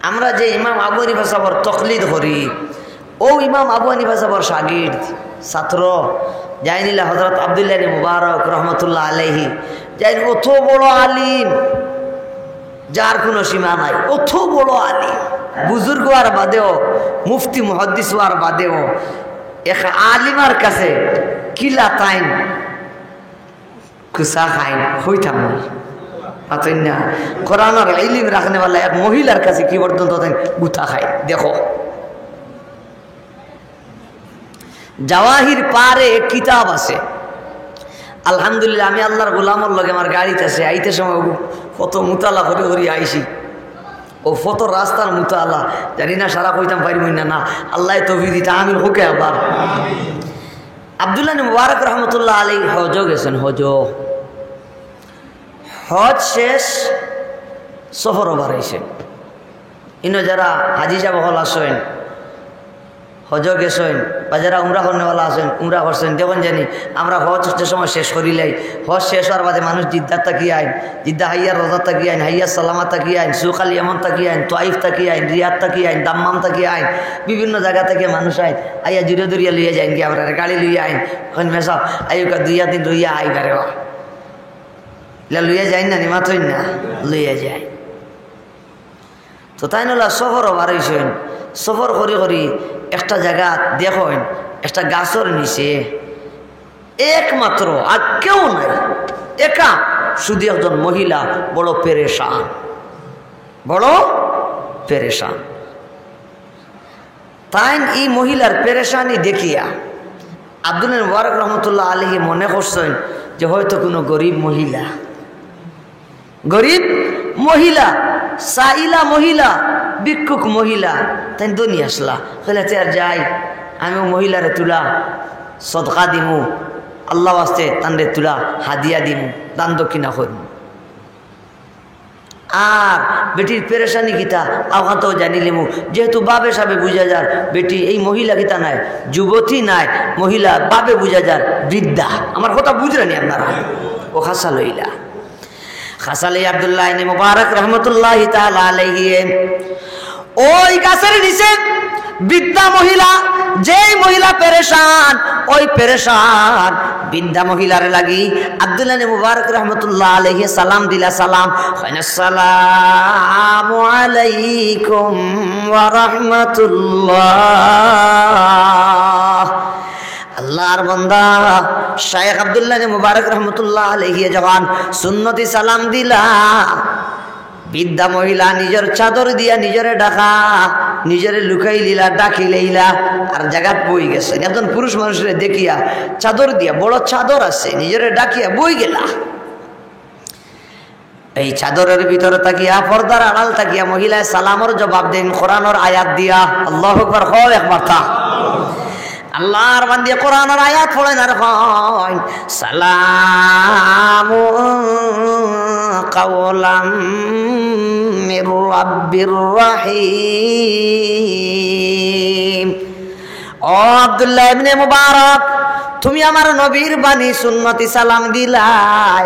আমরা যে ইমাম আবু হানিফা সাহেবের তকলিদ করি, ও ইমাম আবু হানিফা সাহেবের শাগির্দ ছাত্র জাইনিলা হযরত আব্দুল্লাহ ইবনে মুবারক রহমতুল্লাহ আলাইহি, যাই অত বড় আলিম যার কোনো সীমা নাই, অত বড় আলিম, বুজুর্গ আর বাদেও, মুফতি মুহাদ্দিস আর বাদেও এক আলিমার কাছে কিলা তাইন কুসা খাইন হইতাম না পাতেন না। কোরআনের ইলম রাখনে वाला এক মহিলার কাছে কি পর্যন্ত তাই গুতা খায়। দেখো জাওয়াহির পারে এক কিতাব আছে, আলহামদুলিল্লাহ আমি আল্লাহর গোলামর লগে আমার গাড়িতে আছে, আইতে সময় কত মুতালা করে করি আইসি, ও ফত রাস্তার মুতালা জানি না সারা কইতাম পারিব না, না আল্লাহ তৌফিক দিতে আমির হোকে। আবার আব্দুল্লাহ ইবনে মুবারক রহমতুল্লাহ আলাইহি হজ গেছেন, হজ শেষ সফর বাড়াইছেন। ইনো যারা হাজি সাহেব হল আসেন, হজ গেছেন, বা যারা উমরা করনেওয়ালা আছেন উমরা করছেন, দেখুন জানি আমরা হজ যে সময় শেষ করিলাই, হজ শেষ হওয়ার বাদে মানুষ জিদ্দার তাকি আইন, জিদ্দা হাইয়ার রোজা তাকি আইন, হাইয়ার সালামা তাকি আইন, সুখ আল ইয়ামান তাকি আইন, তোয়াইফ তাকি আইন, রিয়াদ তাকি আইন, দাম্মাম তাকি আইন, বিভিন্ন জায়গা থেকে মানুষ আইন আইয়া জুড়ে দূরিয়া লইয়া যাইন কি আমরা গাড়ি লইয়া আইন, এখন মেসা আইকা 2 দিন লইয়া আইবারে লইয়া যাই না, নিমাতই না লইয়া যায়। তো তাই নলা সফরও বাড়াইছেন, সফর করি করি একটা জায়গা দেখেন একটা গাছের নিচে একমাত্র আর কেউ নাই, একা শুধু একজন মহিলা বড় পেরেশান। তাই এই মহিলার পেরেশানি দেখিয়া আব্দুল্লাহ ইবনে মুবারক রহমতুল্লাহ আলাইহি মনে করছেন যে হয়তো কোনো গরিব মহিলা সাইলা মহিলা, ভিক্ষুক মহিলা, তাই দনি আসলা হইলে আর যাই আমি মহিলারে তুলা সদকা দিমু, আল্লাহ আসতে তানরে তুলা হাদিয়া দিমু, দান দক্ষিণা করব। আর বেটির পেরেশানি কিতা আওহাতেও জানিলিমু, যেহেতু বাবে সাবে বুঝা যার বেটি এই মহিলা কিতা নাই, যুবতী নাই, মহিলা বাবে বুঝা যার বৃদ্ধা। আমার কথা বুঝলেনি আপনারা? ও খাসা লইলা খাসালে আব্দুল্লাহ ইবনে মুবারক রহমতুল্লাহি তাআলা আলাইহি ওই গাছের নিচে বৃদ্ধা মহিলা, যেই মহিলা পেরেশান, ওই পেরেশান বৃদ্ধা মহিলার লাগি আব্দুল্লাহ ইবনে মুবারক রহমতুল্লাহ আলাইহি সালাম দিলা, সালাম আসসালামু আলাইকুম ওয়া রাহমাতুল্লাহ। আল্লাহর বান্দা শাইখ আব্দুল্লাহ ইবনে মুবারক রহমতুল্লাহ আলাইহি যখন সুন্নতি সালাম দিলা, বৃদ্ধা মহিলা নিজের চাদর দিয়া নিজেরে ঢাকা, নিজেরে লুকাই লিলা, ডাকি লইলা আর জায়গা বই গেছে। একজন পুরুষ মানুষের দেখিয়া চাদর দিয়া, বড় চাদর আছে, নিজেরে ডাকিয়া বই গেলা। এই চাদরের ভিতরে তাকিয়া, পর্দার আড়াল তাকিয়া মহিলায় সালামর জবাব দেন কোরআনের আয়াত দিয়া। আল্লাহু আকবার, হও একবার তা আল্লাহর বান্দি কোরআনের আয়াত পড়েন আর হয় সালামু কাওলাম মির রাব্বির রহিম। ও আব্দুল্লাহ ইবনে মুবারক, তুমি আমার নবীর বাণী সুন্নতি সালাম দিলাই,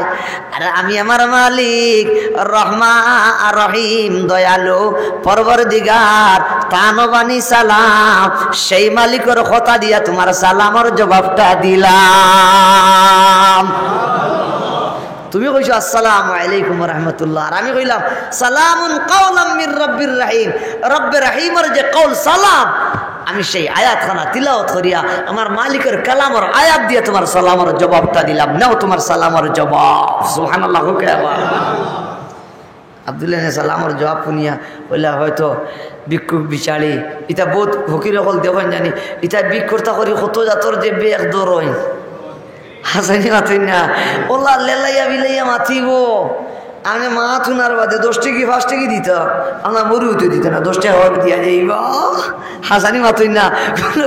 আর আমি আমার মালিক রহমান রহিম দয়ালু পরবর্তীগার তানো বাণী সালাম, সেই মালিকের কথা দিয়া তোমার সালামর জবাবটা দিলাম। তুমি কইছো আসসালামু আলাইকুম ওয়া রাহমাতুল্লাহ, আর আমি কইলাম সালামুন কাওলাম মির রাব্বির রহিম। রব্বে রহিমের যে কওল সালাম, আমি সেই আয়াতখানা তিলাওয়াত করিয়া আমার মালিকের কালামর আয়াত দিয়ে তোমার সালামের জবাবটা দিলাম। নাও তোমার সালামের জবাব। সুবহানাল্লাহ। আব্দুল্লাহ সালামের জবাব শুনিয়া বললা হয়তো ভিক্ষুক বিচারি, ইটা বহুত ফকির হল দেখেন জানি, ইটা ভিক করতা করি কত জাতর যে বেগ দর হয় হাসানি মাথুন না, ওলা লেলাইয়া বিলাইয়া মাথিব। আমি মাথুনার বাদে 10 টাকি 5 টাকি দিত, আমরা মরু হতে দিত না, 10 টাকা হক দিয়া যাইব হাসানি মাথুন না।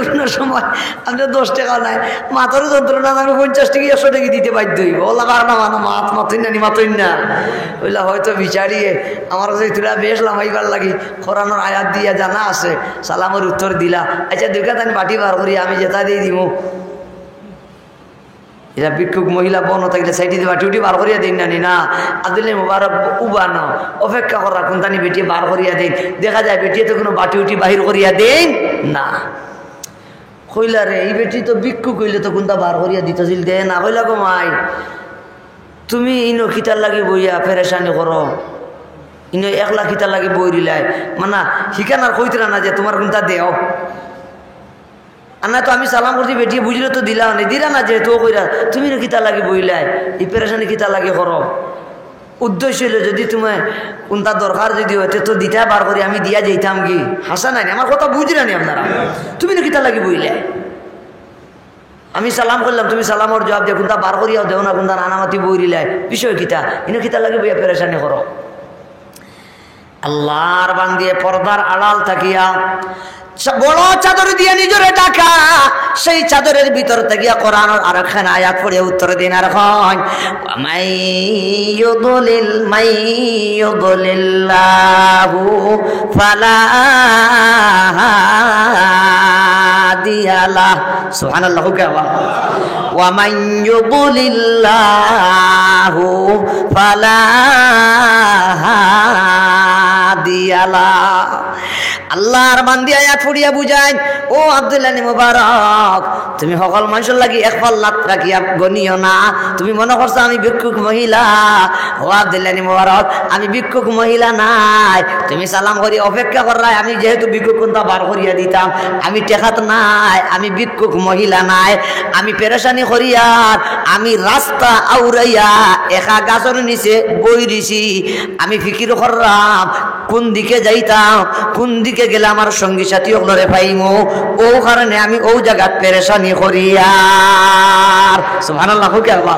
কোনো সময় আপনার 10 টাকা নাই, মাথারও যন্ত্রণা, আমি 50 টাকি 100 টাকি দিতে বাধ্য হইব। ওলা বার না মানো মাথুন না, মাথুন না ওইলা হয়তো বিচারিয়ে আমার কাছে তুলা বেশ লামাইবার লাগি কোরআনের আয়াত দিয়া জানা আছে, সালামের উত্তর দিলা। আচ্ছা দুইটা তাই বাটি বার করি আমি যেটা দিয়ে দিব। এরা ভিক্ষুক মহিলা বন থাকলে সাইডে দিয়ে বাটি উঠি বার করিয়া দিন নানি না আব্দুল্লাহ মুবারক উবানো অপেক্ষা করা কোনটানি বেটিয়ে বার করিয়া দিন দেখা যায় বেটিয়ে তো কোনো বাটি উঠি বাহির করিয়া দেন না কইলা রে এই বেটি তো ভিক্ষুক কইলে তো কোনটা বার করিয়া দিতেছিল দে না কইলা গো মাই তুমি ইনো খিতার লাগি বইয়া পেরেশানি করো ইনো একলা খিতার লাগি বই দিলাই মানা শিকানার কইতরা না যে তোমার কোনটা দেও আর না তো আমি সালাম করছি বেটিয়ে বুঝলে তো দিলা না দিলা না যেহেতু কইরা তুমি কিতা লাগে বইলাই এই পেরেশানি কিতা লাগে করো উদ্দেশ্য হইলে যদি তোমার কোনটা দরকার যদি হইতে তো দিতা বার করে আমি দিয়া যাইতাম কি হাসা নাই আমার কথা বুঝলা নি আপনারা তুমি কিতা লাগে বইলাই আমি সালাম করলাম তুমি সালামর জবাব দিয়ে কোনটা বার করিয়াও দেও না কোনটা নানামাতি বই দিলাই বিষয় কিতা ইনো কিতা লাগে বইয়া পেরেশানি করো আল্লাহর বান্দিয়ে পর্দার আড়াল থাকিয়া বড় চাদর দিয়ে নিজরে ঢাকা সেই চাদরের ভিতর থেকে কোরআনের আরেকখান আয়াত পড়ে উত্তর দিন আর হয় মাইয়ুদলিল্লাহু ফালা হাদিয়া লাহু সুবহানাল্লাহু ওয়া মাইয়ুদলিল্লাহু ফালা হাদিয়া লাহু আল্লাহর বান্দি আয়াত পড়িয়া বুঝায় ও আব্দুল্লাহ মুবারক তুমি সকল মানুষের লাগি এক পাল্লাত রাখিয়া গনিও না তুমি মনে করছো আমি ভিক্ষুক মহিলা ও আব্দুল্লাহ মুবারক আমি ভিক্ষুক মহিলা নাই তুমি সালাম করি অপেক্ষা করাই আমি যেহেতু ভিক্ষুক কোনটা বার করিয়া দিতাম আমি টেকাত নাই আমি ভিক্ষুক মহিলা নাই আমি পেরেশানি করিয়ার আমি রাস্তা আউরাইয়া একা গাছের নিচে বই দিছি আমি ফিকির করলাম কোন দিকে যাইতাম কোন দিকে গেলে আমার সঙ্গী সাথী ওগুলোরে পাইমো ও কারণে আমি ও জায়গা পেরেশানি করিয়ার সুবহানাল্লাহ কে আল্লাহ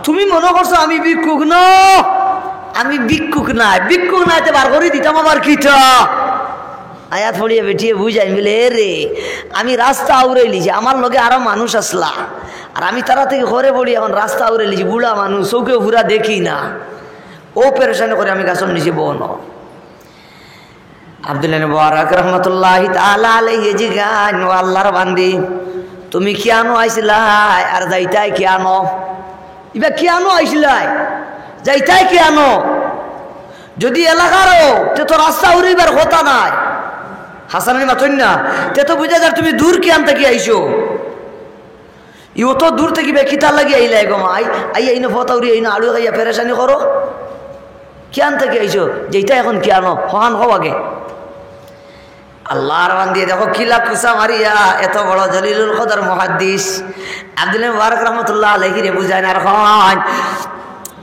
তুমি মনে করছো আমি ভিক্ষুক না আমি ভিক্ষুক নাই ভিক্ষুক নাইতে বার করে দিতাম আবার কিটা আয়াত পড়িয়ে বেটিয়ে বুঝাই মিলে রে আমি রাস্তা আউড়াই লিছি আমার লগে আরো মানুষ আসলা আর আমি তারা থেকে ঘরে পড়ি এখন রাস্তা আউড়াই লিছি বুড়া মানুষ চৌকে পুরা দেখি না ও পেরেশানি করে আমি গাছের নিচে বন আব্দুল্লাহ মুবারক রহমতুল্লাহি তাআলা আলাইহি জিগান ও আল্লাহর বান্দি তুমি কিয়ানো আইছিলাই আর যাইতাই কিয়ানো ইবা কিয়ানো আইছিলাই যাইতাই কিয়ানো যদি এলাকারও তে তো রাস্তা উড়িবার কথা নাই হাসানি মাতন না তে তো বুঝা যায় তুমি দূর কিয়ান থেকে আইছো ইও তো দূর থেকে কিতা লাগি আইলাই গো মাই আইয়া ইনো ফতা উড়ি ইনো আলু খাইয়া পেরেশানি করো কিয়ান থেকে আইছো যেইটা এখন কিয়ানো হন হও আগে আল্লাহর বান্দি দেখো কিলা কুসা মারিয়া এত বড় জলিলুল কদর মুহাদ্দিস আব্দুল্লাহ মুবারক রাহমাতুল্লাহ আলাইহি রে বুঝায় না রহমান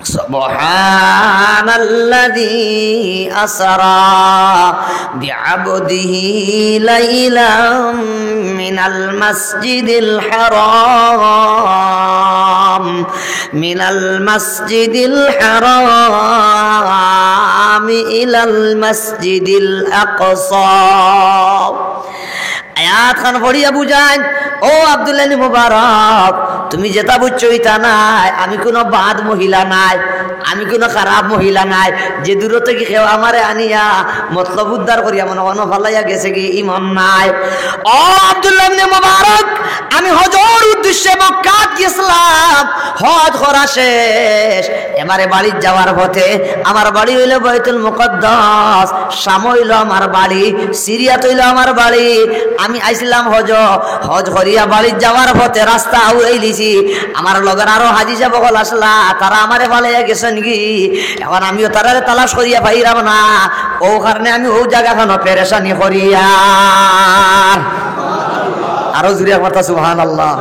সুবহানাল্লাযী আসরা বিআবদিহি লাইলাম মিনাল মাসজিদিল হারাম মিনাল মাসজিদিল হারাম ইলাল মাসজিদিল আকসা আয়াত খান পড়িয়া বুঝায় ও আব্দুল্লাহ মুবারক তুমি যেটা বুঝছো এটা নাই আমি কোনো বাদ মহিলা নাই আমি কোনো খারাপ মহিলা নাই যে দূর থেকে কেউ আমারে আনিয়া মতলব উদ্ধার করিয়া মনে মনে ফালাইয়া গেছে কি ইমান নাই ও আব্দুল্লাহ মুবারক আমি হজর উদ্দেশ্যে মক্কাত গেছিলাম হজ করা শেষ এবারে বাড়ি যাওয়ার পথে আমার বাড়ি হইল বাইতুল মুকদ্দাস শাম হইল আমার বাড়ি সিরিয়া হইল আমার বাড়ি আমি আইছিলাম হজ করিয়া বাড়ি যাওয়ার পথে রাস্তা আউরাই লিছি আমার লগের আরো হাজি সাহেব আসলা তারা আমারে ফালাইয়া গেছেন কি এখন আমিও তারারে তালাশ করিয়া পাইরাম না ও কারণে আমি ও জায়গাখানো পেরেশানি করিয়া আরো জুড়ে কথা সুবহানাল্লাহ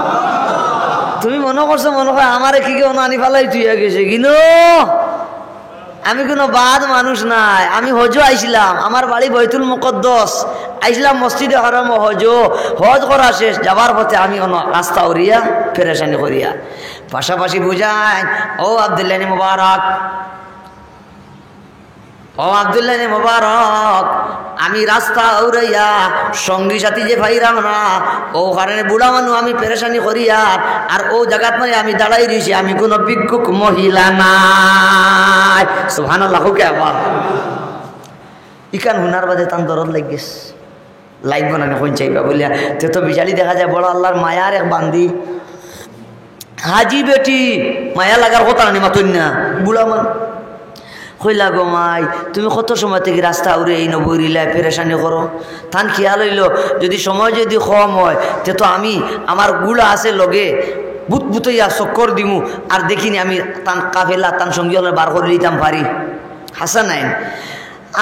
তুমি মনে করছো মনে হয় আমারে কি কেউ নানি ফালাই তুইয়া গেছে কিনো আমি কোনো বাদ মানুষ নাই আমি হজও আইছিলাম আমার বাড়ি বাইতুল মুকদ্দাস আইছিলাম মসজিদে হারাম হজ করা শেষ যাবার পথে আমি রাস্তা উড়িয়া পেরেশানি করিয়া পাশাপাশি বুঝাই ও আব্দুল্লাহ মুবারক ও আব্দুল্লাহ মুবারক আমি রাস্তা উড়াইয়া সঙ্গী সাথী যে ভাইরাম না ও কারণে বুড়া মানুষ আমি পেরেশানি করিয়া আর ও জায়গাত মানে আমি দাঁড়াই রয়েছি আমি কোনো ভিক্ষুক মহিলা নাই সুবহানাল্লাহ কে আবার ইকান হুনার বাদে তান দরদ লাগিস লাগবে না কোন চাইবা বলিয়া তে তো বিশালি দেখা যায় বড় আল্লাহর মায়ার এক বান্দি হাজি বেটি মায়া লাগার কথা নি মাতন না বুড়া মান কইলা গো মাই তুমি কত সময় থেকে রাস্তা উড়ে এই নবইরিলায় পেরেশানি করো তান খেয়াল হইল যদি সময় যদি কম হয় তে তো আমি আমার গুলা আছে লগে বুত বুতইয়া চক্কর দিমু আর দেখিনি আমি তান কাফেলা তান সঙ্গী হলে বার করে দিতাম পারি হাসান নাই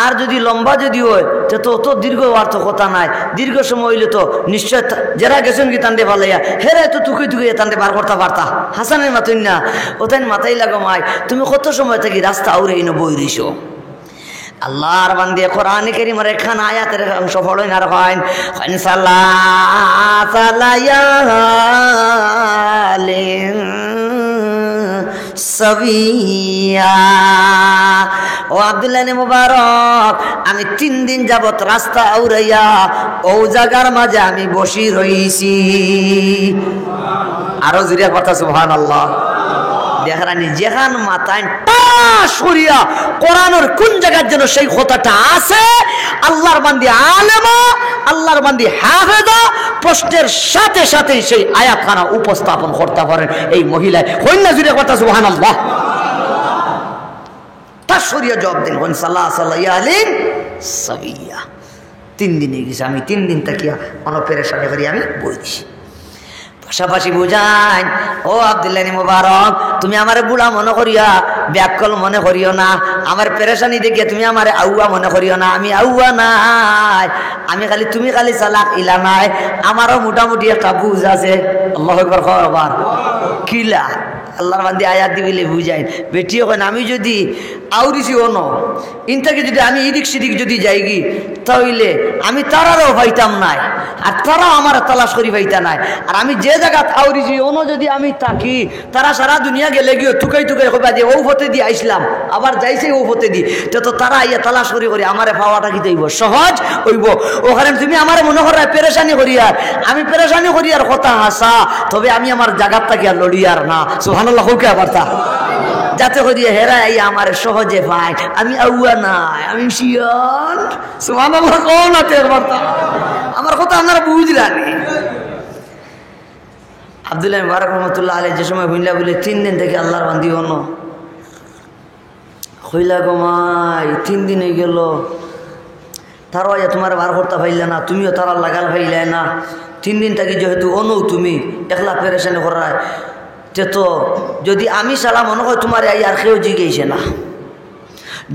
আর যদি লম্বা যদি হয় তো অত দীর্ঘ আর তো কথা নাই দীর্ঘ সময় হইলে তো নিশ্চয় যারা গেছেন কি তান্ডে ভালাইয়া হেরা তো তুকে তুকে তান্ডে বার করতে পারতা হাসানের মাতুন না ওতাই মাথায় লাগো মাই তুমি কত সময় থেকে রাস্তা আউরে এনে বই রইছো আল্লাহর বান্দে কোরআন কারীমের একখান আয়াতের অংশ পড়েন আর কইন সালাসালায়ালিন সাবিয়া ও আব্দুল্লাহ ইবনে মুবারক আমি 3 দিন যাবত রাস্তা আউরাইয়া ও জায়গার মাঝে আমি বসি রইছি আরো জোরে কথা সুবহানাল্লাহ দেখরানি যেখান মাথায় সরিয়া কোরআনের কোন জায়গার জন্য সেই কথাটা আছে আল্লাহর বান্দি আলেমা আল্লাহর বান্দি হাফেজা প্রশ্নের সাথে সাথে সেই আয়াতখানা উপস্থাপন করতে পারেন এই মহিলায় কইনা জুড়ে কথা সুবহানাল্লাহ তার সরিয়া জবাব দিন কোন সালাসালায়ালিন সাবিয়া 3 দিনে গেছে আমি 3 দিন তাকিয়া অনপেরেশানি করি আমি বইছি পাশাপাশি বুঝাই ও আব্দুল্লাহ ইবনে মুবারক তুমি আমারে বুড়া মনে করিয়া ব্যাকল মনে করিও না আমার পেরেশানি দেখিয়া তুমি আমারে আউয়া মনে করিও না আমি আউয়া নাই আমি খালি তুমি খালি চালাক ইলা নাই আমারও মোটামুটি একটা বুঝ আছে আল্লাহু আকবার খবর কিলা আল্লাহর বান্দি আয়াত দিবিলে বুঝাই বেটি কইন আমি যদি আউরিছি অন ইনটাকে যদি আমি এদিক সেদিক যদি যাইগি তাহলে আমি তারারও পাইতাম নাই আর তারা আমার তালাশ করি পাইতা নাই আর আমি যে জায়গা আউরিছি অন যদি আমি তাকি তারা সারা দুনিয়া গেলে গিয়ে টুকাই টুকাই কইবা যে ও ফতে দিয়ে আইসলাম আবার যাইছে ও ফতে দি তো তারা আইয়া তালাশ করি করি আমারে পাওয়াটা কি দেইব সহজ হইব ওখানে তুমি আমারে মনে করা পেরেশানি করি আর আমি পেরেশানি করি আর কথা হাসা তবে আমি আমার জায়গার তাকে আর লড়ি আর না সুবহানাল্লাহ কে আবারতা যাতে করিয়া হেরা আইয়া আমার সহজে পাই আমি আউয়া নাই আমি শিয়ান সুবহানাল্লাহ কোন আছে আবারতা আমার কথা আপনারা বুঝলেন আব্দুল্লাহ মুবারক রহমাতুল্লাহ আলাইহি যে সময় হইলা বলে 3 দিন থেকে আল্লাহর বান্দি হনো হইলা গো মাই 3 দিন হয়ে গেল তারও আয়া তোমার বার করতে পাইলে না তুমিও তারা লাগাল পাইলে না 3 দিন থেকে যেহেতু অনও তুমি একলা পেরেশানি করায় তো যদি আমি সালা মনে হয় তোমার এই আর কেউ জিগেইছে না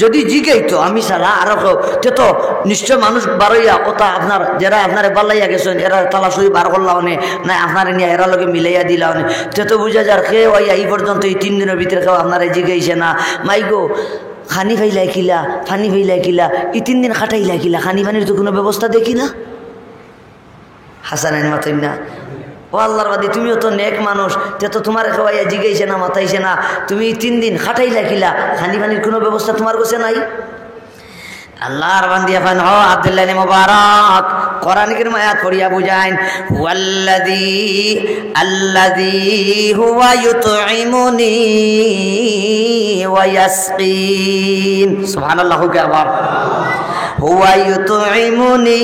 যদি জিগেই তো আমি সালা আরো কেউ তো নিশ্চয় মানুষ বারইয়া ওটা আপনার যারা আপনার বাল্লাইয়া গেছেন এরা তালাশই বার করলাও না আপনার নিয়ে এরা লোকে মিলাইয়া দিলাও তো বুঝা যার কেউ এই পর্যন্ত এই 3 দিনের ভিতরে কেউ আপনারা জিগেইছে না মাইগো খানি ফাইলাই কিলা ফানি ফাইলাই কিলা এই 3 দিন খাটাইলা কিলা খানি ফানির তো কোনো ব্যবস্থা দেখি না হাসানাইন মাতই না ও আল্লাহর বাদী তুমিও তো নেক মানুষ তো তোমার খাওয়াইয়া জিগাইছে না মাথাইছে না তুমি 3 দিন খাটাই লাগিলা খানি পানির কোনো ব্যবস্থা তোমার কাছে নাই আল্লাহর বান্দি এখন হ আব্দুল্লাহ ইবনে মুবারক কোরআন কারীম আয়াত পড়িয়া বুঝাইন আল্লাযী হুয়া ইউতঈমুনি ওয়া ইয়াসকিন সুবহানাল্লাহু আকবার হুয়া ইউতঈমুনি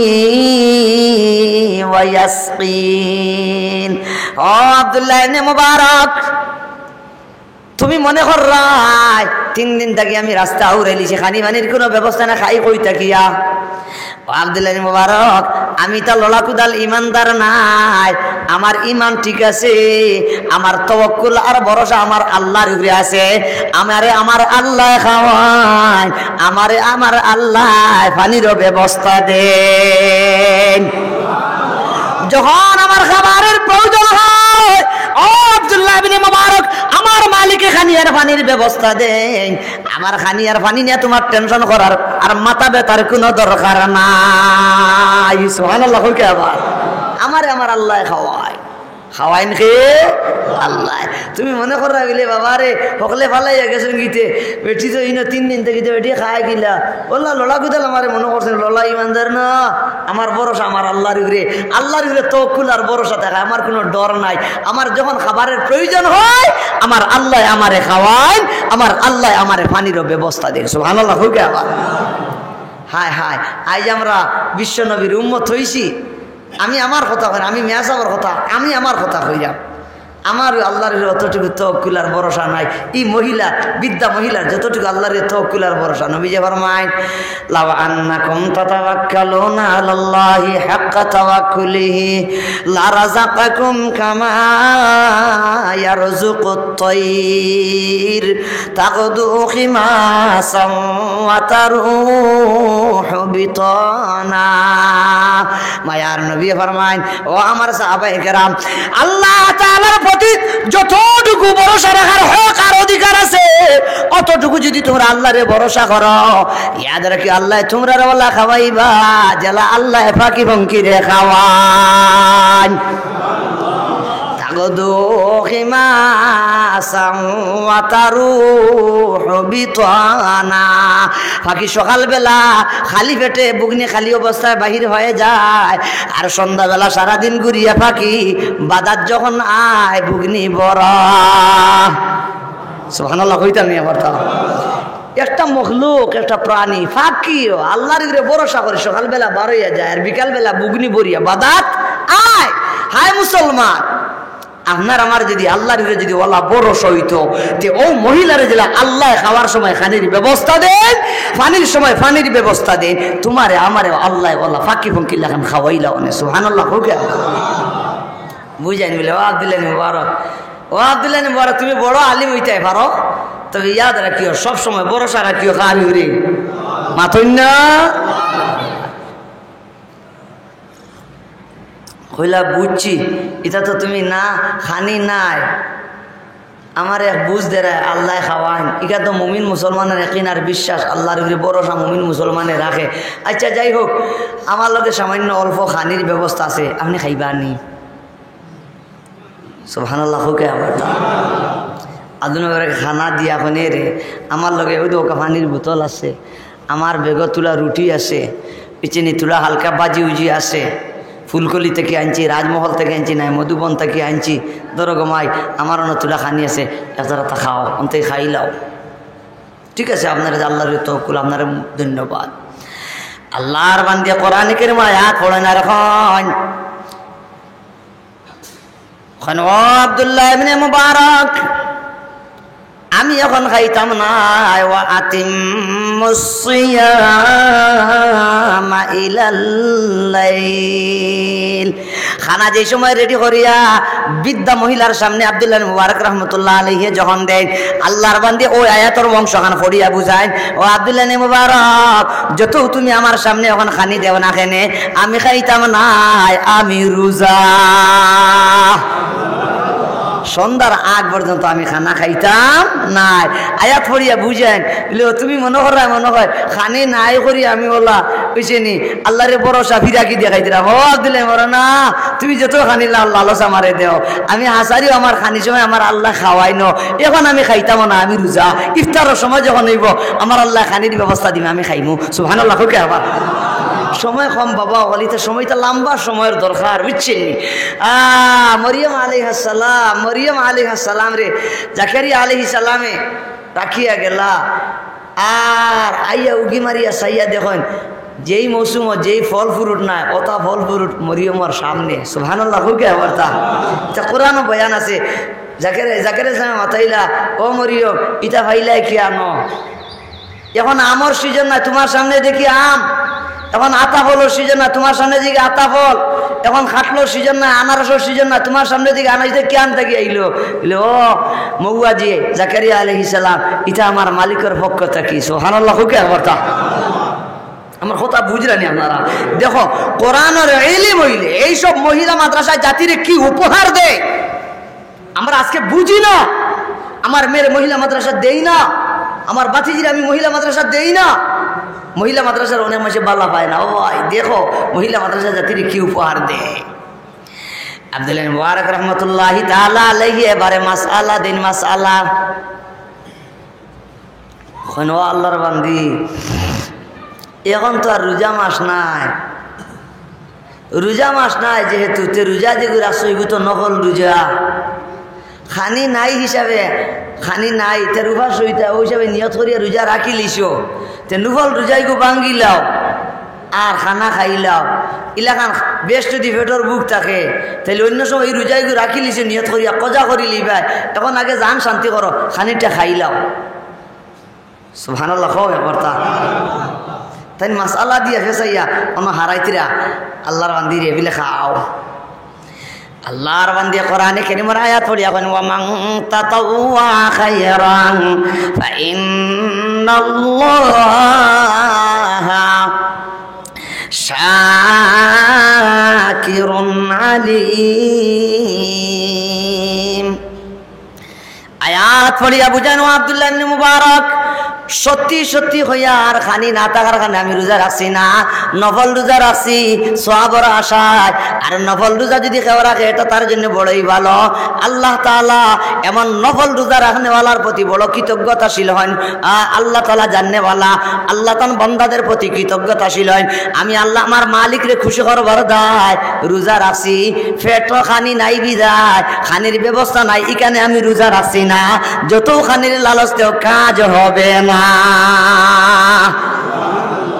ওয়া ইয়াসকিন ও আব্দুল্লাহ ইবনে মুবারক তুমি মনে কর রাই 3 দিন থেকে আমি রাস্তা আউরাইলি খানি পানির কোনো ব্যবস্থা না খাই কই থাকিয়া ও আব্দুল্লাহ ইবনে মুবারক আমি তা ললাকুদাল ইমানদার নাই আমার ইমান ঠিক আছে আমার তাওয়াক্কুল আর ভরসা আমার আল্লাহর উপরে আছে আমারে আমার আল্লাহ খাওয়ায় আমারে আমার আল্লাহ পানির ব্যবস্থা দেন যখন আমার খাবারের প্রয়োজন হয় ও আব্দুল্লাহ ইবনে মুবারক আমার মালিকে খানিয়ার পানির ব্যবস্থা দেন আমার খানিয়ার পানি নিয়ে তোমার টেনশন করার আর মাথা ব্যথার কোনো দরকার নাই সুবহানাল্লাহ কে আবার আমারে আমার আল্লাহ খাওয়ায় খাওয়াইন কে আল্লাহ তুমি মনে কর বলে বাবা রে সকলে ফালাইয়া গেছেন গীতে বেটি তো ইনো 3 দিন থেকে বেটি খায় গিলা বললা ললা গুদাল আমারে মনে করছেন ললা ইমানদার না আমার ভরসা আমার আল্লাহর উপরে তাওয়াক্কুল আর ভরসা থাকে আমার কোনো ডর নাই আমার যখন খাবারের প্রয়োজন হয় আমার আল্লাহ আমারে খাওয়ায় আমার আল্লাহ আমারে পানিরও ব্যবস্থা দেন সুবহানাল্লাহ কে আবার হায় হায় আজ আমরা বিশ্ব নবীর উম্মত হইছি আমি আমার কথা কই আমি মেয়াসাবার কথা আমি আমার কথা কইলাম আমার আল্লাহর অতটুকু তাওয়াক্কুল আর ভরসা নাই। এই মহিলা বিদ্যা মহিলার যতটুকু আল্লাহর তাওয়াক্কুল আর ভরসা। নবীজি ফরমায় লাউ আন্নাকুম তাতাওয়াক্কালুনা আলাল্লাহি হাক্কা তাওয়াক্কুলিহি লা রাযাকাকুম কামা ইয়ারযুকুত তায়র তাগদু খিমাসান ওয়া তারুহু বিতানা। মায়ার নবী ফরমায় ও আমার সাহাবায়ে কেরাম, আল্লাহ তাআলার প্রতি যতটুকু ভরসা রাখার হক আর অধিকার আছে অতটুকু যদি তোমরা আল্লাহরে ভরসা করো, ইয়াদ রাখি আল্লাহ তোমরা ওয়ালা খাওয়াইবা জেলা আল্লাহ ফাঁকি ফঙ্কি রে খাওয়ান। তাগদু খিমাসান ওয়া তারুহু বিতানা। ফাঁকি সকালবেলা খালি পেটে বুগনি খালি অবস্থায় বাহির হয়ে যায়, আর সন্ধ্যাবেলা সারাদিন ঘুরিয়া ফাঁকি বাদাত যখন আয় বুগনি বড়। সুবহানাল্লাহ কইতাম নিয়ে কথা। একটা মখলুক, একটা প্রাণী ফাঁকিও আল্লাহর উপরে ভরসা করে সকালবেলা বার হইয়া যায়, আর বিকালবেলা বুগনি বরিয়া বাদাত আয়। হায় মুসলমান, আপনার আমার যদি আল্লাহর উপরে যদি ওলা ভরসা হইতো, তে ও মহিলারে দিলা আল্লাহ খাওয়ার সময় খানির ব্যবস্থা দেন, পানির সময় পানির ব্যবস্থা দেন, তোমারে আমারে আল্লাহ ওলা ফাঁকি ফঙ্কি লাগান খাওয়াইলা অনে। সুবহানাল্লাহ হোক। বুঝাইন বলে ও আব্দুল্লাহ মুবারক, ও আব্দুল্লাহ মুবারক তুমি বড় আলিম হইতে পারো, তবে ইয়াদ রাখিও সব সময় ভরসা রাখিও খালি উড়ে মাথইন না। কইলা বুঝছি, এটা তো তুমি না খানি নাই আমার এক বুঝ দেয় আল্লাহ খাওয়ান। এটা তো মুমিন মুসলমানের ইয়াকিন আর বিশ্বাস, আল্লাহর উপরে ভরসা মুমিন মুসলমানে রাখে। আচ্ছা যাই হোক, আমার লগে সামান্য অল্প খানির ব্যবস্থা আছে, আপনি খাইবা নি? সুবহানাল্লাহ হোকে। আবার আদুনগরে খানা দিয়া কোনে রে, আমার লগে ওই তো পানির বোতল আছে, আমার বেগত তুলা রুটি আছে, পিছনে তুলা হালকা বাজি উজি আছে, ফুলকলি থেকে আনছি, রাজমহল থেকে আনছি, নাই মধুবন থেকে আনছি। ধরো গমাই আমার অন্য তুলা খানি আছে, একটা খাও, অন্তে খাইলাও। ঠিক আছে, আপনার আল্লাহর তাওয়াক্কুল, আপনার ধন্যবাদ। আল্লাহর বান্দিয়া কোরআন কারীম আয়াত পড়ে না এখন। ও আব্দুল্লাহ ইবনে মুবারক, আমি এখন খাইতাম না। ওয়া আতিম্মুস সিয়ামা ইলাল লাইল। খানা যে সময় রেডি করিয়া বিদ্যা মহিলার সামনে আব্দুল্লাহ মুবারক রহমতুল্লাহ আলাইহি যখন দেন, আল্লাহর বান্দে ওই আয়াতের বংশ খান ফড়িয়া বুঝায়, ও আব্দুল্লাহ মুবারক যত তুমি আমার সামনে এখন খানি দেও না কেনে, আমি খাইতাম না, আমি রোজা। সন্ধ্যার আগ পর্যন্ত আমি খানা খাইতাম নাই। আয়াত পড়িয়া বুঝেন তুমি মনে হয় খানি নাই করি আমি ওলা বুঝে নি আল্লাহরে ভরসা ফিরাকি দিয়ে খাইতে হ দিলে মরে না, তুমি যত খানি লালসা মারে দেও, আমি হাসারিও আমার খানি সময় আমার আল্লাহ খাওয়াই ন, এখন আমি খাইতাম না, আমি রোজা। ইফতারের সময় যখন হইব আমার আল্লাহ খানির ব্যবস্থা দিবে, আমি খাইমু। সুবহানাল্লাহ কে আবার সময় কম বাবা, হলিতে সময়টা লম্বা সময়ের দরকার, বুঝছেন নি? মরিয়ম আলাইহিস সালাম, মরিয়ম আলাইহিস সালাম রে জাকারিয়া আলাইহিস সালামে রাখিয়া গেলা, আর আইয়া উগি মারিয়া সাইয়া দেখেন যেই মৌসুম যেই ফল ফ্রুট নাই অতা ফল ফ্রুট মরিয়মর সামনে। সুবহানাল্লাহ কে আবার তা কোরআনও বয়ান আছে। জাকারিয়া সালাম মাতাইলা, ও মরিয়ম ইটা ভাইলাই কি আনো, এখন আমর সিজন নাই তোমার সামনে দেখি আম, এখন আতা ফলের সিজন না তোমার সামনে দিকে আতা ফল, এখন খাটলোর সিজন না, আনারসের সিজন না তোমার সামনে দিকে আনাইতে কেন থেকে আইলো। ও মৌয়াজি জাকারিয়া আলাইহিস সালাম, এটা আমার মালিকের পক্ষ থেকে। সুবহানাল্লাহ কে কথা আমার কথা বুঝলেনি আপনারা? দেখো কোরআনের ইলম হইলে এইসব মহিলা মাদ্রাসায় জাতির কি উপহার দেয় আমরা আজকে বুঝি না। আমার মেয়ের মহিলা মাদ্রাসা দেই না, আমার বাতিজির আমি মহিলা মাদ্রাসা দেই না। মহিলা মাদ্রাসার অনেক মাসে বালা পায় না। ও ভাই দেখো মহিলা মাদ্রাসা জাতির কি উপহার দেয়। আব্দুল্লাহ মুবারক রহমতুল্লাহি তাআলা আলাইহি এবারে মাসআলা দিন মাসআলা কোন আল্লাহর বান্দি, এখন তো আর রোজা মাস নাই, রোজা মাস নাই যেহেতু তে রোজা যেগুলো আসো এগুলো তো নকল রোজা, খানি নাই হিসাবে খানি নাই তের উপাস হইতা ওই হিসাবে নিয়ত করিয়া রোজা রাখি লিছো, তে নুফল রোজাইগু ভাঙ্গিলাও, আর খানা খাইলাও ইলাখান বেশ যদি পেটর বুক থাকে তাহলে অন্য সময় এই রোজাইগু রাখি লিছে নিয়ত করিয়া কজা করি লিবাই এখন আগে জান শান্তি করো খানিকটা খাইলাও সুবহানাল্লাহ খাও একবার তা তাই মাসালা দিয়া ফেসাইয়া অন্য হারাইতিরা আল্লাহর বান্দিরে বিলে খাও আল্লাহর বান্দি কোরআনে কারীমের আয়াত পড়িয়া কোন ওয়া মান তাতাওয়া খায়রান ফা ইন্নাল্লাহা শাকিরুন আলীম আয়াত পড়িয়া বুঝানো আব্দুল্লাহ ইবনে মুবারক সত্যি সত্যি হইয়া আর খানি না থাকার কারণে আমি রোজা রাখছি না নফল রোজা রাখছি সওয়াবের আশায় আর নফল রোজা যদি কেউ রাখে এটা তার জন্য বড়ই ভালো আল্লাহ তাআলা এমন নফল রোজা রাখনেওয়ালার প্রতি বড় কৃতজ্ঞতাশীল হন আল্লাহ তাআলা জাননেওয়ালা আল্লাহ তান বান্দাদের প্রতি কৃতজ্ঞতাশীল হন আমি আল্লাহ আমার মালিকরে খুশি করবার দায় রোজা রাখছি পেট খানি নাই বিদায় খানির ব্যবস্থা নাই এখানে আমি রোজা রাখছি না যত খানির লালচতেও কাজ হবে না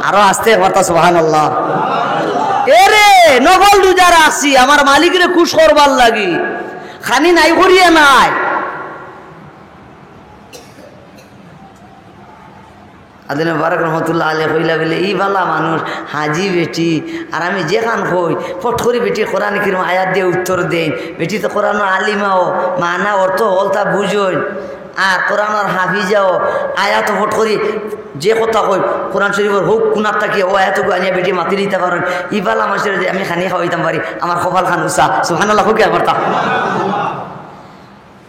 আরো আসতে কথা সুবহানাল্লাহ এরে নফল রোজা রাখছি আমার মালিকরে খুশ করবার লাগি খানি নাই করিয়া নাই আদিন বারাক রহমতুল্লাহ আলাইহি কইলা বলে ই বালা মানুষ হাজি বেটি আর আমি যেখান কই ফট করে বেটি কোরআন কারীম আয়াত দিয়ে উত্তর দেন বেটি তো কোরআনের আলিমাও মানা অর্থ হলতা বুঝই আর কোরআনের হাফিজাও আয়াত ফট করি যে কথা কই কোরআন শরীফের হুক কুনার তাকিয়ে ও আয়াত আনিয়া বেটি মাতি দিতে পারেন ই বালা মানুষের যে আমি খানি খাওয়াইতাম পারি আমার কপাল খান উষা সুবহানাল্লাহ হুক করতা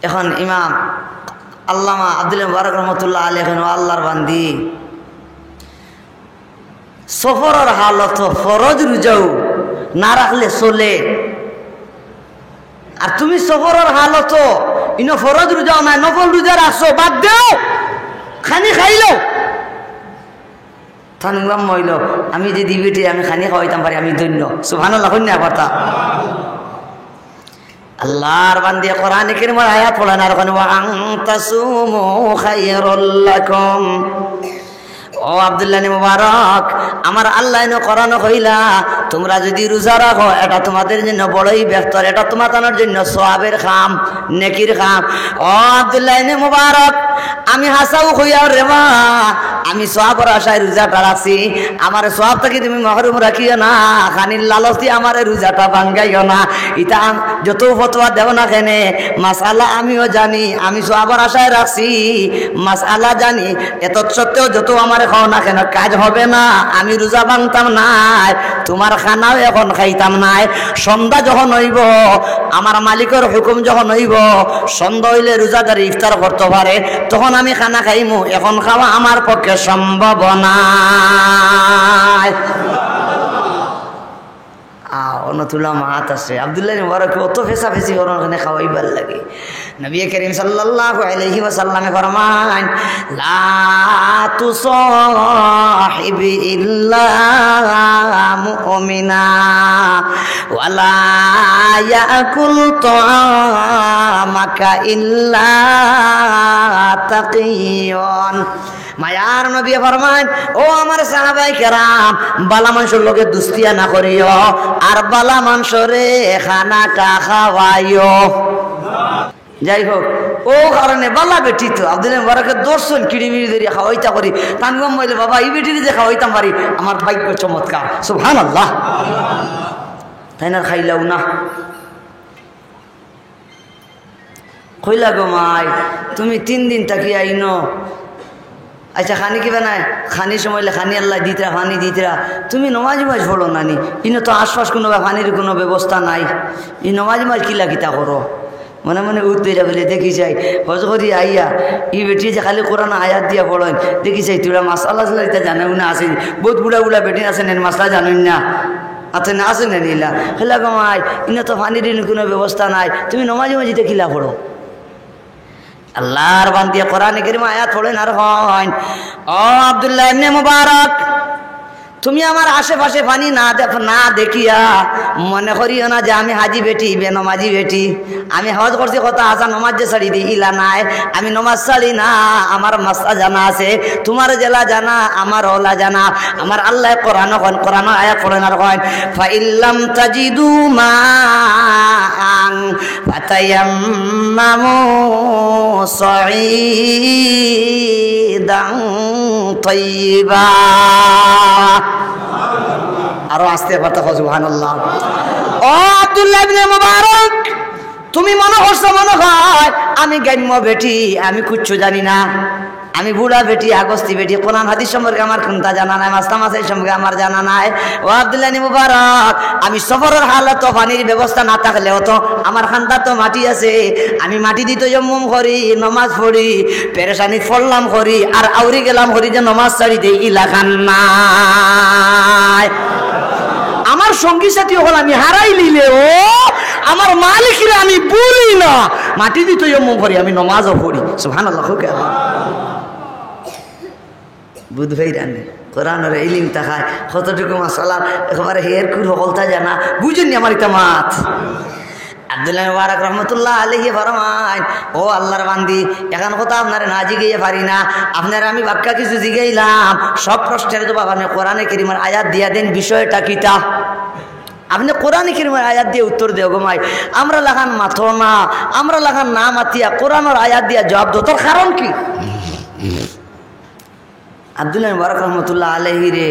এখন ইমাম আল্লামা আব্দুল্লাহ বারাক রহমতুল্লাহ আলাইহি আল্লাহর বান্দি সফরের হালত ফরজ রোজাও না রাখলে চলে আর তুমি সফরের হালত ইনো ফরজ রোজাও নাই নফল রোজা রাখছো বাদ দেও খানি খাইলো থানুরাম মইল আমি যে দিবিটি আমি খানি খাওয়াইতাম পারি আমি ধন্য সুবহানাল্লাহ কন্যা কথা আল্লাহর বান্দি কোরআন কারীমের আয়াত পড়েন আর কোন ওয়া আনতাসুমু খায়রুল লাকুম ও আব্দুল্লাহ ইবনে মুবারক আমার আল্লাহ এনে কোরআন কইলা তোমরা যদি রোজা রাখো এটা তোমাদের জন্য বড়ই বেহতর এটা তোমাদের জন্য সওয়াবের কাম নেকির কাম ও আব্দুল্লাহ ইবনে মুবারক আমি হাসাও কইয়া রে মা আমি সওয়াবের আশায় রোজাটা রাখছি আমার সওয়াব থেকে তুমি মাহরুম রাখিও না খানির লালচ দিয়ে আমার রোজাটা ভাঙাইও না এটা যত ফতোয়া দেও না কেনে মাসআলা আমিও জানি আমি সওয়াবের আশায় রাখছি মাসআলা জানি এত সত্ত্বেও যত আমার খাও না কেন কাজ হবে না আমি রোজা ভাঙতাম নাই তোমার খানাও এখন খাইতাম নাই সন্ধ্যা যখন হইব আমার মালিকের হুকুম যখন হইব সন্ধ্যা হইলে রোজাদার ইফতার করতে পারে তখন আমি খানা খাইমু এখন খাওয়া আমার পক্ষে সম্ভব না অনতুল্লাহ মাত আছে আব্দুল্লাহ ইবনে মুবারক অত ফেসা ফেসি ওখানে খাওয়াইবার লাগে নবী করিম সাল্লাল্লাহু আলাইহি ওয়াসাল্লামে ফরমান লা তুসাহিবি ইল্লা মুমিনা ওয়ালা ইয়াকুল তাআমাকা ইল্লা তাকিয়ুন মায়ার নবী ফরমান ও আমার সাহাবায়ে কেরাম বালা মানুষের লগে দুস্তিয়া না করিও আর বালা মানুষরে খানাটা খাওয়াইও যাই হোক ও কারণে বালা বেটি তো আব্দুল্লাহ মুবারকের দর্শন কিড়িমিড়ি ধরে খাওয়াইতা করি তানগম বলে বাবা এই বেটির যে খাওয়াইতাম পারি আমার ভাগ্য চমৎকার সুবহানাল্লাহ তাই না খাইলাও না কইলা গো মাই তুমি 3 দিন থাকি আইনো আচ্ছা খানি কি বানায় খানি সময় খানি আল্লাহ দিতরা পানি দিতরা তুমি নমাজ মাজ পড়ো নানি ইনো তো আশপাশ কোনো পানির কোনো ব্যবস্থা নাই এই নমাজ মাজ কি লাগিতা করো মনে মনে উদ্বেরা বলে দেখি যাই হজ করি আইয়া ই বেটি যে খালি কোরআন আয়াত দিয়া পড়েন দেখি যাই তোরা মাসাল্লাহ এটা জানাও না আসেন বহুত বুড়া বুড়া বেটি আছেন মাসলা জানেন না আচ্ছা না আসেন না নিলা খেলা কমাই ইনো তো পানির কোনো ব্যবস্থা নাই তুমি নমাজ মাজিতে খিলা পড়ো আল্লাহর বান্দি কোরআন কারীম আয়াত পড়েন আর হন ও আব্দুল্লাহ ইবনে মুবারক তুমি আমার আশেপাশে পানি না দেখিয়া মনে করিও না যে আমি হাজি বেটি বেনমাজি বেটি। আমি হজ করছি কথা আসা নমাজ যে ছাড়ি দিই ইলা নাই, আমি নমাজ ছাড়ি না। আমার মাসা জানা আছে, তোমার জেলা জানা, আমার ওলা জানা। আমার আল্লাহ কোরআন আয়াত পড়েন আর কয় ফাইল্লাম তাজিদু মাআন ফাতায়াম্মামু সাঈদান তাইয়্যিবা। আরো আস্তে কথা কও সুবহানাল্লাহ। ও আব্দুল্লাহ ইবনে মুবারক, তুমি মনে করছো মনে হয় আমি গ্রাম্য বেটি, আমি কিচ্ছু জানি না, আমি বুড়া বেটি, আগস্তি বেটি, কোরআন হাদিস সম্পর্কে আমার কোনটা জানা নাই, মাস্তা মাসাই সম্পর্কে আমার জানা নাই। ও আব্দুল্লাহ ইবনে মুবারক, আমি সফরের হালত পানির ব্যবস্থা না থাকলেও তো আমার খান্দার তো মাটি আছে, আমি মাটি দিতে জম্মুম করি, নমাজ পড়ি, পেরেশানি ফললাম করি, আর আউরি গেলাম করি যে নমাজ ছাড়ি দেই ইলাকান নাই। আমার সঙ্গী সাথী হল আমি হারাই লিলেও আমার মালিকরা আমি বলি না, মাটি দিতে জম্মুম করি, আমি নমাজও পড়ি। সুবহানাল্লাহ। বুধ ভাই রানে কোরআনের ইলিম তাকায় কতটুকু মাসালা একেবারে হের কুর হলতা জানা বুঝেননি আমার ইতা মাত। আব্দুল্লাহ মুবারক রহমতুল্লাহ আলাইহি ফরমায়, ও আল্লাহর বান্দি, এখন কথা আপনারা না জিগাইয়া পারি না, আপনারা আমি বাক্কা কিছু জিগাইলাম, সব প্রশ্নের জবাব আপনি কোরআনে কারীমের আয়াত দিয়া দেন, বিষয়টা কিতা আপনি কোরআনে কারীমের আয়াত দিয়ে উত্তর দেও গো মাই। আমরা লাগান মাথো না, আমরা লাগান না মাতিয়া কোরআনের আয়াত দিয়া জবাব দো, তোর কারণ কি? আব্দুল্লাহ মুবারক রহমতুল্লাহ আলাইহি রে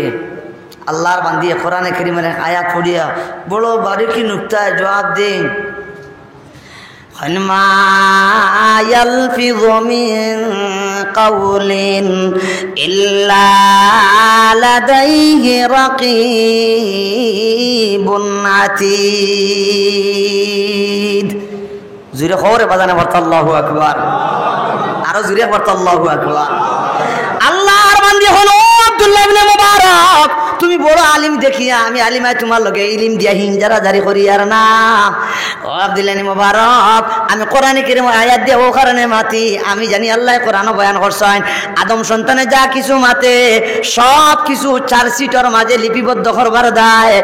আল্লাহর বান্দিয়ে কোরআনে কারীমের আয়াত পড়িয়া বড় বারিকি নুকতায় জবাব দেন। মা ইয়ালফিযু মিন কাওলিন ইল্লা লাদাইহি রাকীবুন আতীদ। জুরে খবরে বাজানে পড়তে আল্লাহু আকবার, আরো জুরে পড়তে আল্লাহু আকবার। আল্লাহর বান্দি হলো আব্দুল্লাহ ইবনে মুবারক, তুমি বড় আলিম দেখিয়া আমি আলিমাই তোমার লগে ইলিম দিয়া হিংজারা জারি করি আর না। ও আব্দুল্লাহ ইবনে মুবারক, আমি কোরআনে কারীম আয়াত দিয়া ও কারণে মাতি, আমি জানি আল্লাহ কোরআন বয়ান করছেন আদম সন্তানে যা কিছু মাতে সব কিছু চার্জশিটের মাঝে লিপিবদ্ধ করবার দায়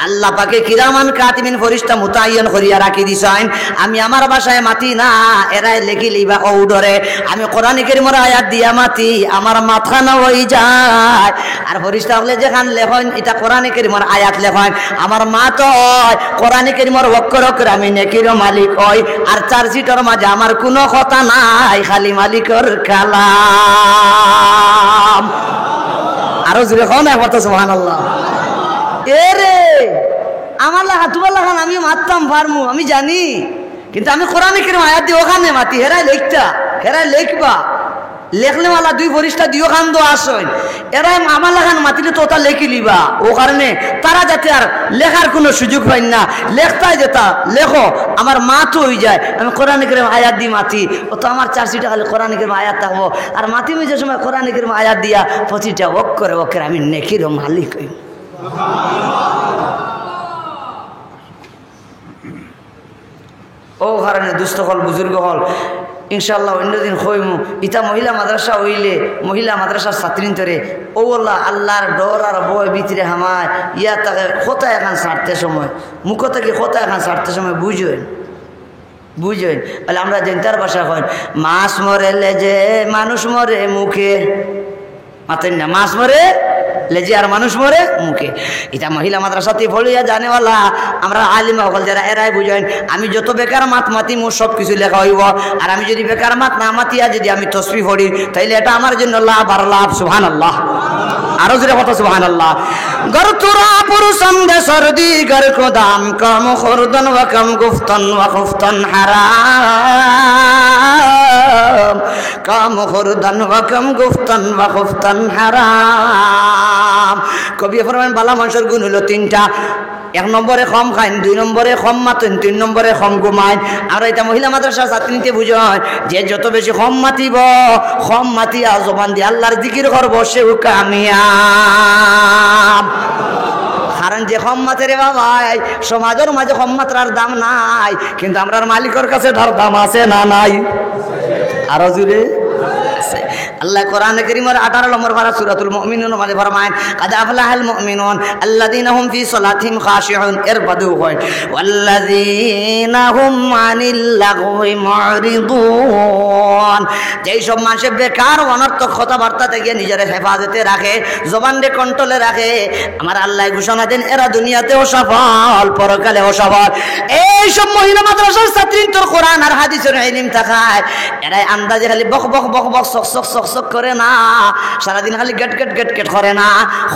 আল্লাহ পাকে কিরামান কাতিবিন ফেরেশতা মুতায়্যান করিয়া রাখি দিছেন। আমি আমার বাসায় মাতি না, এরাই লেখি লিবা ওডরে। আমি কোরআনে কারীমের আয়াত দিয়া মাতি, আমার মাথা না হই যায়। আর ফেরেশতা হলে যেখান লেখন এটা কোরআনে কারীমের আয়াত লেখন, আমার মা তো কোরআনে কারীমের অক্ষর আমি নেকির মালিক হই, আর চার্জশিটের মাঝে আমার কোনো কথা নাই, খালি মালিকের কালাম। আরো জোরে কও না কথা সুবহানাল্লাহ। এ রে আমার লাগা তোমার লাগান আমি মারতাম পারমু, আমি জানি, কিন্তু আমি কোরআনে কারীম আয়াত দিয়ে ওখানে মাতি, হেরাই লেখতা হেরাই লেখবা, লেখলে মালা দুই ফরিস্তা দিও খান দো আসেন, এরাই আমার লাগান মাতিলে তো ওটা লেখি লিবা। ও কারণে তারা যাতে আর লেখার কোনো সুযোগ পাই না, লেখতাই যেতা লেখো, আমার মা তো হয়ে যায়। আমি কোরআনে কারীম আয়াত দিয়ে মাতি, ও তো আমার 400 টাকা কোরআনে কারীম আয়াত থাকবো, আর মাতি যে সময় কোরআনে কারীম আয়াত দিয়া প্রতিটা অক্ষরে আমি নেকির মালিক হই। ও কারণে দুস্থ হল বুজুর্গ হল ইনশাল্লাহ অন্যদিন হইমু। ইটা মহিলা মাদ্রাসা হইলে মহিলা মাদ্রাসার ছাত্রীন্তরে ও আল্লাহর ডর আর বয় ভিতরে হামায় ইয়া তাকে কোথায় এখন ছাড়তে সময় মুখ থেকে কোথায় এখন ছাড়তে সময় বুঝেন বলে আমরা জেন্তার ভাষা হয় মাছ মরে লেজে মানুষ মরে মুখে, মাতেন না, মাছ মরে লেজে আর মানুষ মরে মুখে। এটা মহিলা মাদ্রাসাতে ফলিয়া জানেওয়ালা আমরা আলিমা হল যারা এরাই বুঝেন। আমি যত বেকার মাত মাতি মোর সব কিছু লেখা হইব, আর আমি যদি বেকার মাত না মাতিয়া যদি আমি তসবি পড়ি তাইলে এটা আমার জন্য লাভ আর লাভ। সুবহানাল্লাহ, আরো জোরে কথা সুবহানাল্লাহ। গর তুরা পুরুষম দে সরদি গর খোদাম কম খুরদন ওয়া কম গুফতন ওয়া খুফতন হারাম কম খুরদন ওয়া কম গুফতন ওয়া খুফতন হারাম। কবি ফরমান বালা মানুষের গুণ হলো 3টা। 1 নম্বরে কম খাইন, 2 নম্বরে কম মাতেন, 3 নম্বরে কম ঘুমাইন। আর এটা মহিলা মাদ্রাসার ছাত্রীতে বুঝায় যে যত বেশি কম মাতিব, কম মাতিয়া জবান দিয়ে আল্লাহর জিকির করব সেও কামিয়াব। কারণ যে কম মাতে রে বাবা সমাজের মাঝে কম মাত্রার দাম নাই, কিন্তু আমরার মালিকের কাছে তার দাম আছে না নাই? আরো জুড়ে আল্লাহ কোরআনে কারীমের 18 নম্বর পারা সূরাতুল মুমিনুন মধ্যে ফরমায় কাদ আফলাহাল মুমিনুন আল্লাযীনা হুম ফি সালাতিহিম খাশিউন। এর বাদেও হয় ওয়াল্লাযীনা হুম আনিল লাগওয়ি মুরিদুন। যেই সব মানুষ বেকার অনর্থক কথাবার্তা থেকে নিজের হেফাজতে রাখে, জবানকে কন্ট্রোলে রাখে, আমার আল্লাহ ঘোষণা দেন এরা দুনিয়াতেও সফল, পরকালেও সফল। এই সব মহিলা মাদ্রাসার ছাত্রী তোর কোরআন আর হাদিসের ইলম থাকায় এরাই আন্দাজে খালি বক বক বক বক সক সক সক সক করে না, সারাদিন খালি গেট গেট গেট গেট করে না,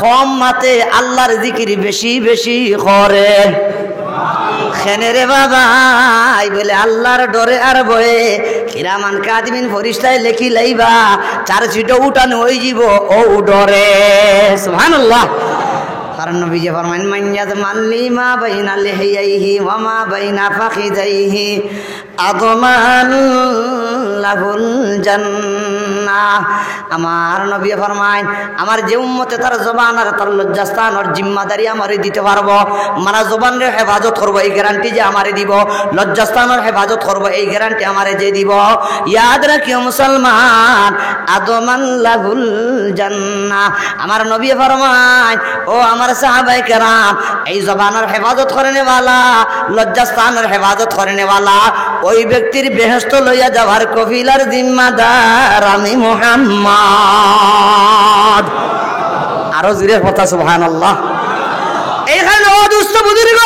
কম মাতে আল্লাহর জিকির বেশি বেশি করে। খেনে রে বাবা বলে আল্লাহর ডরে আর বয়ে কিরামান কাদিমিন ফরিস্তায় লেখি লাইবা, চার সিটো উঠানো হয়ে যাব ও ডরে। সুবহানাল্লাহ। কারণ নবীজি ফরমান মাইয়াদ মাল্লি মা বাইনা লিহিয়াইহি ওয়া মা বাইনা ফাখিদাইহি আদমান লাহুল জান্নাহ। আমার নবী ফরমান আমার যে উম্মতে তার জবান আর তার লজ্জাস্থান আর জিম্মাদারি আমারে দিতে পারবো, মানে জবানের হেফাজত করবো এই গ্যারান্টি যে আমারে দিব, লজ্জাস্থানের হেফাজত করবো এই গ্যারান্টি আমারে যে দিব। ইয়াদ রাখিও মুসলমান আদমান লাহুল জান্নাহ। আমার নবী ফরমান ও আমার সাহাবায়ে কেরাম এই জবানের হেফাজত করে নেওয়ালা, লজ্জাস্থানের হেফাজত করে নেওয়ালা ওই ব্যক্তির বেহেশত লইয়া যাওয়ার কফিলার জিম্মাদার আমি মুহাম্মদ। আরো জোরে কথা সুবহানাল্লাহ। এইখানে ও দুস্থ বুজুর্গ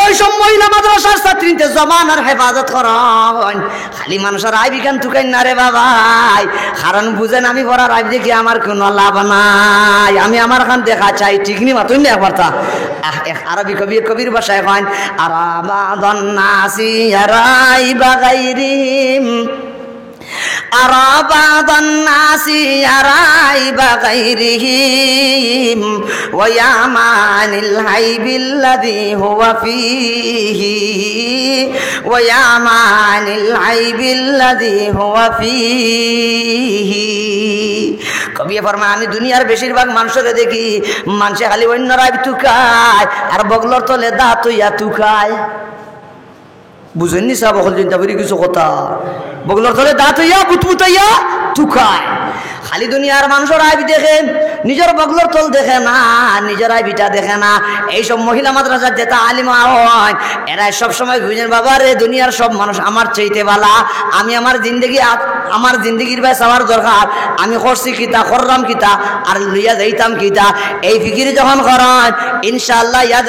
ওই সব মহিলা মাদ্রাসার ছাত্রীতে জবানের হেফাজত করেন, খালি মানুষের আইব এখান তুকাই না রে বাবাই। কারণ বুঝেন আমি পড়ার আইব দেখি আমার কোনো লাভ নাই, আমি আমার খান দেখা চাই, ঠিক নি মাতুন না একবারটা। আরবি কবির ভাষায় কন আরাবাদন নাসি আরাইবা গায়রিহিম আরাবাদান নাসি আরাইবা গায়রিহিম ওয়া ইয়ামানিল হাইবিল্লাযী হুয়া ফীহি ওয়া ইয়ামানিল হাইবিল্লাযী হুয়া ফীহি। কবি ফরমান আমি দুনিয়ার বেশিরভাগ মানুষের দেখি মানুষে খালি অন্য রাইব তুকায় আর বগলর তলে দাঁত হইয়া তুকায়। বুঝেননি সাহেব চিন্তা করি কিছু কথা, বগলর তলে দাঁত হইয়া বুতবুতাইয়া তুকায়। খালি দুনিয়ার মানুষের আইবি দেখে, নিজের বগলর তল দেখে না, নিজের আইবিটা দেখে না। এইসব মহিলা মাদ্রাসার যেটা আলিমা হয় এরা সবসময় বুঝেন বাবা রে দুনিয়ার সব মানুষ আমার চাইতে বালা, আমি আমার জিন্দগির ভাই সবার দরকার, আমি করছি কিতা করলাম কিতা আর লইয়া যাইতাম কিতা, এই ফিকির যখন করেন ইনশাআল্লাহ ইয়াদ